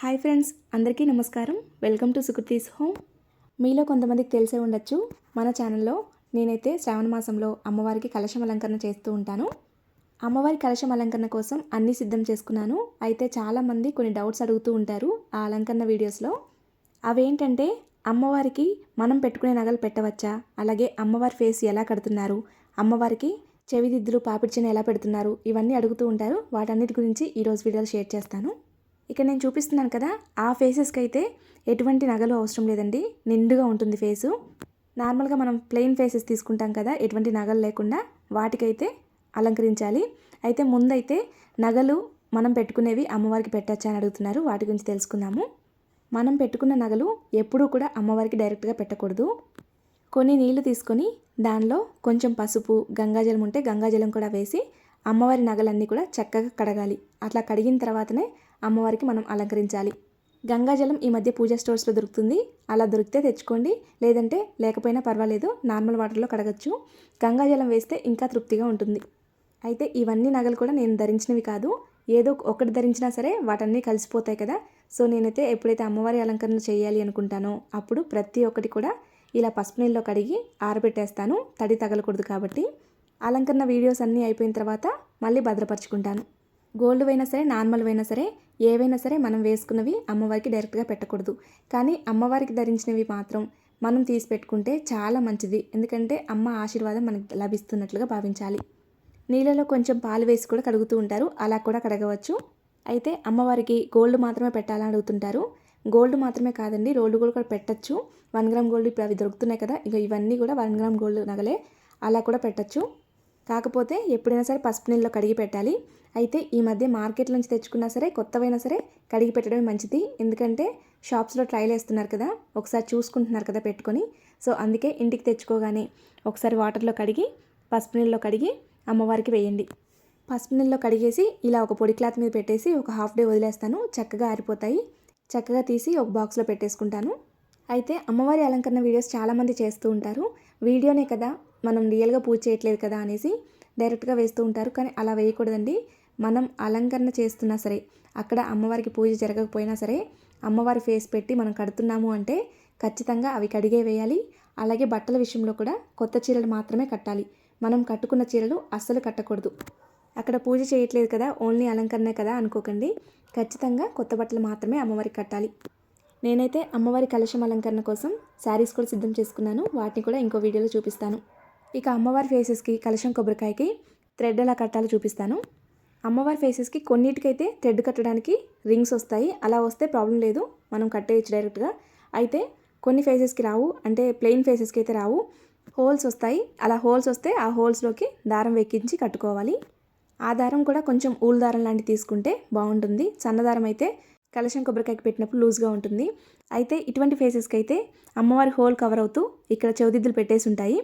Hi friends, అందరికీ నమస్కారం. Welcome to Sukriti's home. మీలో కొంతమందికి తెలిసే ఉండొచ్చు, మన ఛానల్లో నేనైతే శ్రావణ మాసంలో అమ్మవారికి కలశం అలంకరణ చేస్తూ ఉంటాను. అమ్మవారి కలశం అలంకరణ కోసం అన్నీ సిద్ధం చేసుకున్నాను. అయితే చాలామంది కొన్ని డౌట్స్ అడుగుతూ ఉంటారు ఆ అలంకరణ వీడియోస్లో. అవేంటంటే, అమ్మవారికి మనం పెట్టుకునే నగలు పెట్టవచ్చా, అలాగే అమ్మవారి ఫేస్ ఎలా కడుతున్నారు, అమ్మవారికి చెవిదిద్దులు పాపిడిచెన ఎలా పెడుతున్నారు, ఇవన్నీ అడుగుతూ ఉంటారు. వాటన్నిటి గురించి ఈరోజు వీడియోలో షేర్ చేస్తాను. ఇక్కడ నేను చూపిస్తున్నాను కదా, ఆ ఫేసెస్కి అయితే ఎటువంటి నగలు అవసరం లేదండి. నిండుగా ఉంటుంది ఫేసు. నార్మల్గా మనం ప్లెయిన్ ఫేసెస్ తీసుకుంటాం కదా, ఎటువంటి నగలు లేకుండా, వాటికైతే అలంకరించాలి. అయితే ముందైతే నగలు మనం పెట్టుకునేవి అమ్మవారికి పెట్టచ్చా అని అడుగుతున్నారు. వాటి గురించి తెలుసుకుందాము. మనం పెట్టుకున్న నగలు ఎప్పుడూ కూడా అమ్మవారికి డైరెక్ట్గా పెట్టకూడదు. కొన్ని నీళ్లు తీసుకొని దానిలో కొంచెం పసుపు, గంగాజలం ఉంటే గంగాజలం కూడా వేసి అమ్మవారి నగలన్నీ కూడా చక్కగా కడగాలి. అట్లా కడిగిన తర్వాతనే అమ్మవారికి మనం అలంకరించాలి. గంగాజలం ఈ మధ్య పూజా స్టోర్స్లో దొరుకుతుంది. అలా దొరికితే తెచ్చుకోండి, లేదంటే లేకపోయినా పర్వాలేదు, నార్మల్ వాటర్లో కడగచ్చు. గంగాజలం వేస్తే ఇంకా తృప్తిగా ఉంటుంది. అయితే ఇవన్నీ నగలు కూడా నేను ధరించినవి కాదు, ఏదో ఒకటి ధరించినా సరే వాటన్నీ కలిసిపోతాయి కదా. సో నేనైతే ఎప్పుడైతే అమ్మవారి అలంకరణ చేయాలి అనుకుంటానో అప్పుడు ప్రతి ఒక్కటి కూడా ఇలా పసుపు నీళ్ళలో కడిగి ఆరబెట్టేస్తాను, తడి తగలకూడదు కాబట్టి. అలంకరణ వీడియోస్ అన్నీ అయిపోయిన తర్వాత మళ్ళీ భద్రపరుచుకుంటాను. గోల్డ్ అయినా సరే, నార్మల్ అయినా సరే, ఏవైనా సరే మనం వేసుకున్నవి అమ్మవారికి డైరెక్ట్గా పెట్టకూడదు. కానీ అమ్మవారికి ధరించినవి మాత్రం మనం తీసి పెట్టుకుంటే చాలా మంచిది. ఎందుకంటే అమ్మ ఆశీర్వాదం మనకి లభిస్తున్నట్లుగా భావించాలి. నీళ్ళలో కొంచెం పాలు వేసి కూడా కడుగుతూ ఉంటారు, అలా కూడా కడగవచ్చు. అయితే అమ్మవారికి గోల్డ్ మాత్రమే పెట్టాలని అడుగుతుంటారు. గోల్డ్ మాత్రమే కాదండి, రోల్డ్ గోల్డ్ కూడా పెట్టచ్చు. 1 గ్రామ్ గోల్డ్ ఇప్పుడు అవి దొరుకుతున్నాయి కదా, ఇక ఇవన్నీ కూడా 1 గ్రామ్ గోల్డ్ నగలే, అలా కూడా పెట్టచ్చు. కాకపోతే ఎప్పుడైనా సరే పసుపు నీళ్ళలో కడిగి పెట్టాలి. అయితే ఈ మధ్య మార్కెట్ నుంచి తెచ్చుకున్నా సరే, కొత్తవైనా సరే కడిగి పెట్టడమే మంచిది. ఎందుకంటే షాప్స్లో ట్రైల్ వేస్తున్నారు కదా, ఒకసారి చూసుకుంటున్నారు కదా పెట్టుకొని. సో అందుకే ఇంటికి తెచ్చుకోగానే ఒకసారి వాటర్లో కడిగి, పసుపు నీళ్ళలో కడిగి అమ్మవారికి వేయండి. పసుపు నీళ్ళలో కడిగేసి ఇలా ఒక పొడి క్లాత్ మీద పెట్టేసి ఒక హాఫ్ డే వదిలేస్తాను, చక్కగా ఆరిపోతాయి. చక్కగా తీసి ఒక బాక్స్లో పెట్టేసుకుంటాను. అయితే అమ్మవారి అలంకరణ వీడియోస్ చాలామంది చేస్తూ ఉంటారు. వీడియోనే కదా, మనం రియల్గా పూజ చేయట్లేదు కదా అనేసి డైరెక్ట్గా వేస్తూ ఉంటారు. కానీ అలా వేయకూడదండి. మనం అలంకరణ చేస్తున్నా సరే, అక్కడ అమ్మవారికి పూజ జరగకపోయినా సరే, అమ్మవారి ఫేస్ పెట్టి మనం కడుతున్నాము అంటే ఖచ్చితంగా అవి కడిగే వేయాలి. అలాగే బట్టల విషయంలో కూడా కొత్త చీరలు మాత్రమే కట్టాలి. మనం కట్టుకున్న చీరలు అస్సలు కట్టకూడదు. అక్కడ పూజ చేయట్లేదు కదా, ఓన్లీ అలంకరణే కదా అనుకోకండి. ఖచ్చితంగా కొత్త బట్టలు మాత్రమే అమ్మవారికి కట్టాలి. నేనైతే అమ్మవారి కలశం అలంకరణ కోసం శారీస్ కూడా సిద్ధం చేసుకున్నాను. వాటిని కూడా ఇంకో వీడియోలో చూపిస్తాను. ఇక అమ్మవారి ఫేసెస్కి కలశం కొబ్బరికాయకి థ్రెడ్ ఎలా కట్టాలో చూపిస్తాను. అమ్మవారి ఫేసెస్కి కొన్నిటికైతే థ్రెడ్ కట్టడానికి రింగ్స్ వస్తాయి. అలా వస్తే ప్రాబ్లం లేదు, మనం కట్టేయచ్చు డైరెక్ట్గా. అయితే కొన్ని ఫేసెస్కి రావు, అంటే ప్లెయిన్ ఫేసెస్కి అయితే రావు, హోల్స్ వస్తాయి. అలా హోల్స్ వస్తే ఆ హోల్స్లోకి దారం ఎక్కించి కట్టుకోవాలి. ఆ దారం కూడా కొంచెం ఊలు దారం లాంటివి తీసుకుంటే బాగుంటుంది. సన్నదారం అయితే కలశం కొబ్బరికాయకి పెట్టినప్పుడు లూజ్గా ఉంటుంది. అయితే ఇటువంటి ఫేసెస్కి అయితే అమ్మవారి హోల్ కవర్ అవుతూ ఇక్కడ చెవిదిద్దులు పెట్టేసి ఉంటాయి.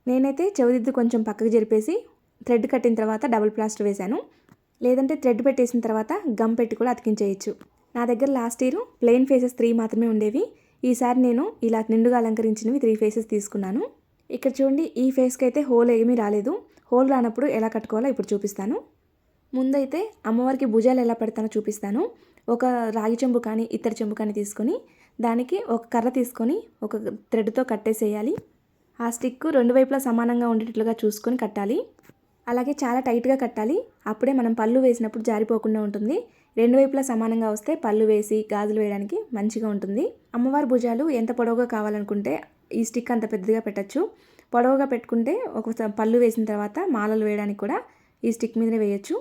నేనైతే చెవిదిద్దు కొంచెం పక్కకు జరిపేసి థ్రెడ్ కట్టిన తర్వాత డబుల్ ప్లాస్టర్ వేశాను. లేదంటే థ్రెడ్ పెట్టేసిన తర్వాత గమ్ పెట్టి కూడా అతికించేయచ్చు. నా దగ్గర లాస్ట్ ఇయర్ ప్లెయిన్ ఫేసెస్ 3 మాత్రమే ఉండేవి. ఈసారి నేను ఇలా నిండుగా అలంకరించినవి 3 ఫేసెస్ తీసుకున్నాను. ఇక్కడ చూడండి, ఈ ఫేస్కి అయితే హోల్ ఏమీ రాలేదు. హోల్ రానప్పుడు ఎలా కట్టుకోవాలో ఇప్పుడు చూపిస్తాను. ముందైతే అమ్మవారికి భుజాలు ఎలా పెడతానో చూపిస్తాను. ఒక రాగి చెంబు కానీ ఇత్తడి చెంబు కానీ తీసుకొని దానికి ఒక కర్ర తీసుకొని ఒక థ్రెడ్తో కట్టేసేయాలి. ఆ స్టిక్ 2 వైపులా సమానంగా ఉండేటట్లుగా చూసుకొని కట్టాలి. అలాగే చాలా టైట్గా కట్టాలి, అప్పుడే మనం పళ్ళు వేసినప్పుడు జారిపోకుండా ఉంటుంది. 2 వైపులా సమానంగా వస్తే పళ్ళు వేసి గాజులు వేయడానికి మంచిగా ఉంటుంది. అమ్మవారి భుజాలు ఎంత పొడవుగా కావాలనుకుంటే ఈ స్టిక్ అంత పెద్దగా పెట్టచ్చు. పొడవుగా పెట్టుకుంటే ఒక పళ్ళు వేసిన తర్వాత మాలలు వేయడానికి కూడా ఈ స్టిక్ మీదనే వేయచ్చు.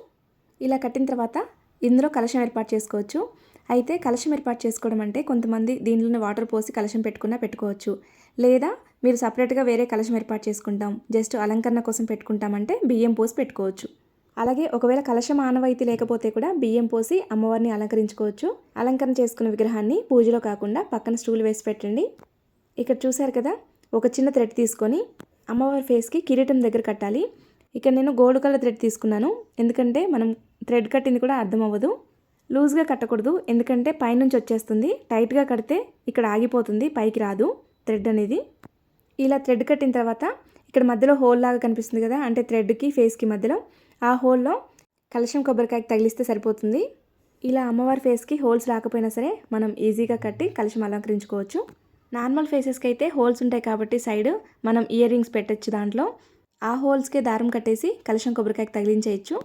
ఇలా కట్టిన తర్వాత ఇందులో కలశం ఏర్పాటు చేసుకోవచ్చు. అయితే కలశం ఏర్పాటు చేసుకోవడం అంటే కొంతమంది దీంట్లోనే వాటర్ పోసి కలశం పెట్టుకున్నా పెట్టుకోవచ్చు. లేదా మీరు సపరేట్గా వేరే కలశం ఏర్పాటు చేసుకుంటాం, జస్ట్ అలంకరణ కోసం పెట్టుకుంటామంటే బియ్యం పోసి పెట్టుకోవచ్చు. అలాగే ఒకవేళ కలశం ఆనవాయితీ లేకపోతే కూడా బియ్యం పోసి అమ్మవారిని అలంకరించుకోవచ్చు. అలంకరణ చేసుకున్న విగ్రహాన్ని పూజలో కాకుండా పక్కన స్టూల్ వేసి పెట్టండి. ఇక్కడ చూశారు కదా, ఒక చిన్న థ్రెడ్ తీసుకొని అమ్మవారి ఫేస్కి కిరీటం దగ్గర కట్టాలి. ఇక్కడ నేను గోల్డ్ కలర్ థ్రెడ్ తీసుకున్నాను, ఎందుకంటే మనం థ్రెడ్ కట్టింది కూడా అర్థం అవ్వదు. లూజ్గా కట్టకూడదు, ఎందుకంటే పైనుంచి వచ్చేస్తుంది. టైట్గా కడితే ఇక్కడ ఆగిపోతుంది, పైకి రాదు థ్రెడ్ అనేది. ఇలా థ్రెడ్ కట్టిన తర్వాత ఇక్కడ మధ్యలో హోల్ లాగా కనిపిస్తుంది కదా, అంటే థ్రెడ్కి ఫేస్కి మధ్యలో, ఆ హోల్లో కలశం కొబ్బరికాయకి తగిలిస్తే సరిపోతుంది. ఇలా అమ్మవారి ఫేస్కి హోల్స్ రాకపోయినా సరే మనం ఈజీగా కట్టి కలశం అలంకరించుకోవచ్చు. నార్మల్ ఫేసెస్కి అయితే హోల్స్ ఉంటాయి కాబట్టి సైడ్ మనం ఇయర్ రింగ్స్ పెట్టచ్చు. దాంట్లో ఆ హోల్స్కే దారం కట్టేసి కలశం కొబ్బరికాయకి తగిలించేయచ్చు.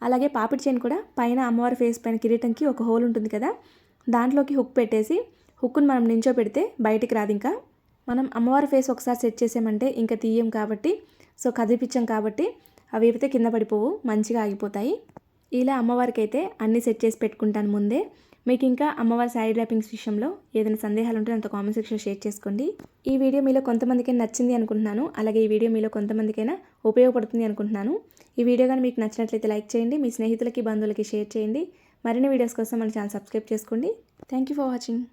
అలాగే పాపిడి చైన్ కూడా పైన అమ్మవారి ఫేస్ పైన కిరీటంకి ఒక హోల్ ఉంటుంది కదా, దాంట్లోకి హుక్ పెట్టేసి హుక్ను మనం నించో పెడితే బయటికి రాదు. ఇంకా మనం అమ్మవారి ఫేస్ ఒకసారి సెట్ చేసామంటే ఇంకా తీయం కాబట్టి, సో కదిపించాం కాబట్టి అవి అయితే కింద పడిపోవు, మంచిగా ఆగిపోతాయి. ఇలా అమ్మవారికి అయితే అన్నీ సెట్ చేసి పెట్టుకుంటాను ముందే. మీకు ఇంకా అమ్మవారి శారీ ర్యాపింగ్స్ విషయంలో ఏదైనా సందేహాలు ఉంటే నాతో కామెంట్ సెక్షన్లో షేర్ చేసుకోండి. ఈ వీడియో మీలో కొంతమందికైనా నచ్చింది అనుకుంటున్నాను. అలాగే ఈ వీడియో మీలో కొంతమందికైనా ఉపయోగపడుతుంది అనుకుంటున్నాను. ఈ వీడియో కానీ మీకు నచ్చినట్లయితే లైక్ చేయండి, మీ స్నేహితులకి బంధువులకి షేర్ చేయండి. మరిన్ని వీడియోస్ కోసం మన ఛానల్ సబ్స్క్రైబ్ చేసుకోండి. Thank you for watching.